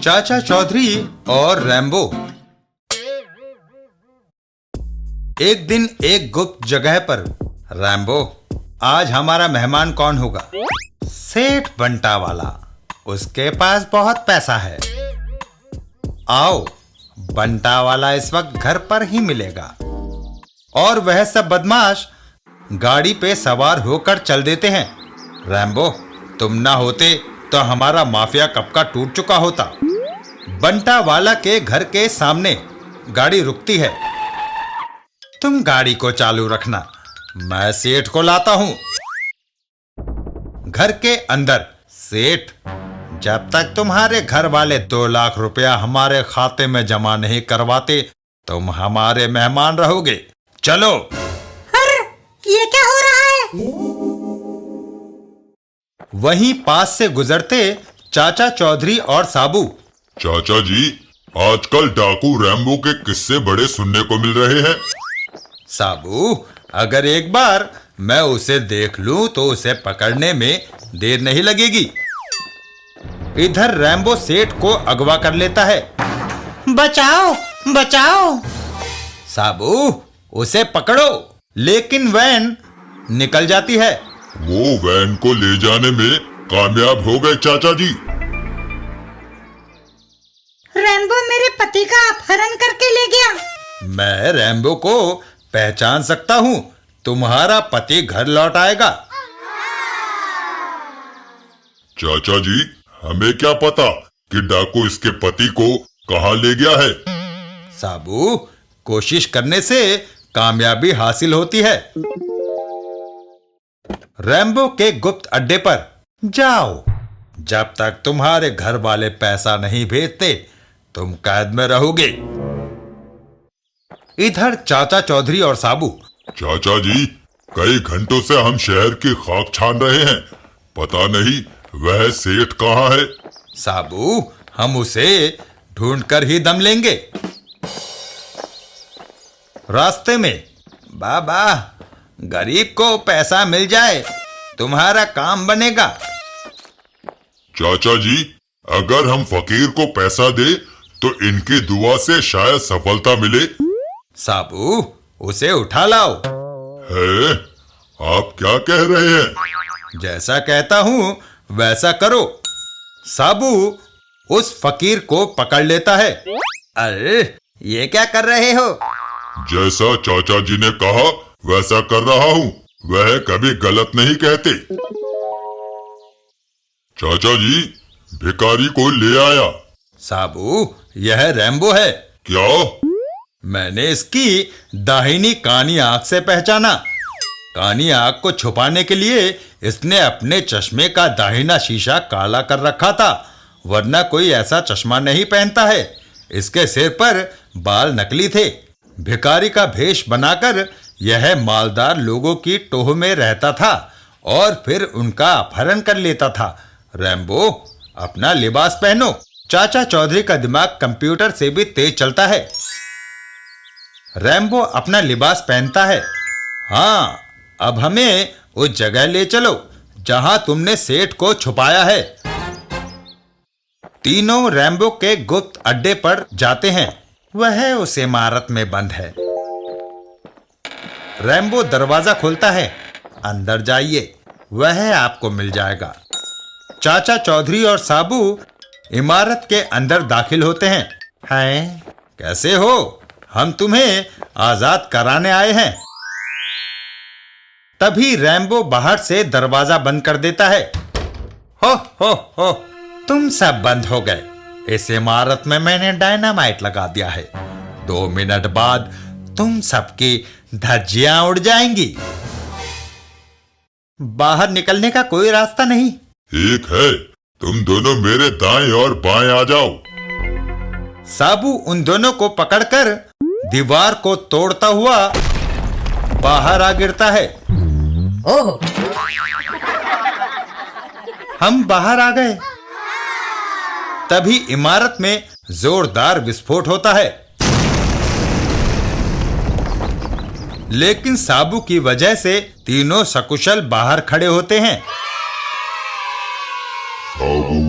चाचा चौधरी और रैम्बो। एक दिन एक गुप्त जगह पर। रैम्बो, आज हमारा मेहमान कौन होगा? सेठ बंटा वाला, उसके पास बहुत पैसा है। आओ, बंटा वाला इस वक्त घर पर ही मिलेगा। और वह सब बदमाश गाड़ी पे सवार होकर चल देते हैं। रैम्बो, तुम ना होते तो हमारा माफिया कब का टूट चुका होता। बंटा वाला के घर के सामने गाड़ी रुकती है। तुम गाड़ी को चालू रखना, मैं सेठ को लाता हूं। घर के अंदर सेठ, जब तक तुम्हारे घर वाले 2 लाख रुपया हमारे खाते में जमा नहीं करवाते तुम हमारे मेहमान रहोगे। चलो। अरे, ये क्या हो रहा है? वहीं पास से गुजरते चाचा चौधरी और साबू। चाचा जी, आजकल डाकू रैम्बो के किस्से बड़े सुनने को मिल रहे हैं। साबू, अगर एक बार मैं उसे देख लूं तो उसे पकड़ने में देर नहीं लगेगी। इधर रैम्बो सेठ को अगवा कर लेता है। बचाओ, बचाओ। साबू, उसे पकड़ो। लेकिन वैन निकल जाती है। वो वैन को ले जाने में कामयाब हो गए चाचा जी। रैम्बो मेरे पति का अपहरण करके ले गया। मैं रैम्बो को पहचान सकता हूं। तुम्हारा पति घर लौट आएगा। चाचा जी, हमें क्या पता कि डाकू इसके पति को कहां ले गया है। साबू, कोशिश करने से कामयाबी हासिल होती है। रैम्बो के गुप्त अड्डे पर जाओ। जब तक तुम्हारे घर वाले पैसा नहीं भेजते तुम कैद में रहोगे। इधर चाचा चौधरी और साबू। चाचा जी, कई घंटों से हम शहर की खाक छान रहे हैं, पता नहीं वह सेठ कहाँ है। साबू, हम उसे ढूंढकर ही दम लेंगे। रास्ते में, बाबा, गरीब को पैसा मिल जाए तुम्हारा काम बनेगा। चाचा जी, अगर हम फकीर को पैसा दे तो इनकी दुआ से शायद सफलता मिले। साबू, उसे उठा लाओ। है, आप क्या कह रहे हैं? जैसा कहता हूं वैसा करो। साबू उस फकीर को पकड़ लेता है। अरे, ये क्या कर रहे हो? जैसा चाचा जी ने कहा वैसा कर रहा हूँ। वह कभी गलत नहीं कहते। चाचा जी, भिखारी को ले आया। साबू, यह रैम्बो है। क्या? मैंने इसकी दाहिनी कानी आंख से पहचाना। कानी आंख को छुपाने के लिए इसने अपने चश्मे का दाहिना शीशा काला कर रखा था, वरना कोई ऐसा चश्मा नहीं पहनता है। इसके सिर पर बाल नकली थे। भिखारी का भेष बनाकर यह मालदार लोगों की टोह में रहता था और फिर उनका अपहरण कर लेता था। रैम्बो, अपना लिबास पहनो। चाचा चौधरी का दिमाग कंप्यूटर से भी तेज चलता है। रैम्बो अपना लिबास पहनता है। हाँ, अब हमें उस जगह ले चलो जहां तुमने सेठ को छुपाया है। तीनों रैम्बो के गुप्त अड्डे पर जाते हैं। वह उस इमारत में बंद है। रैम्बो दरवाजा खोलता है। अंदर जाइए, वह आपको मिल जाएगा। चाचा चौधरी और साबू इमारत के अंदर दाखिल होते हैं। हैं, कैसे हो? हम तुम्हें आजाद कराने आए हैं। तभी रैम्बो बाहर से दरवाजा बंद कर देता है। हो, तुम सब बंद हो गए। इस इमारत में मैंने डायनामाइट लगा दिया है। 2 मिनट बाद तुम सबकी धज्जियां उड़ जाएंगी। बाहर निकलने का कोई रास्ता नहीं। ठीक है, तुम दोनों मेरे दाएं और बाएं आ जाओ। साबू उन दोनों को पकड़कर दीवार को तोड़ता हुआ बाहर आ गिरता है। ओह! हम बाहर आ गए। तभी इमारत में जोरदार विस्फोट होता है। लेकिन साबू की वजह से तीनों सकुशल बाहर खड़े होते हैं। साबू,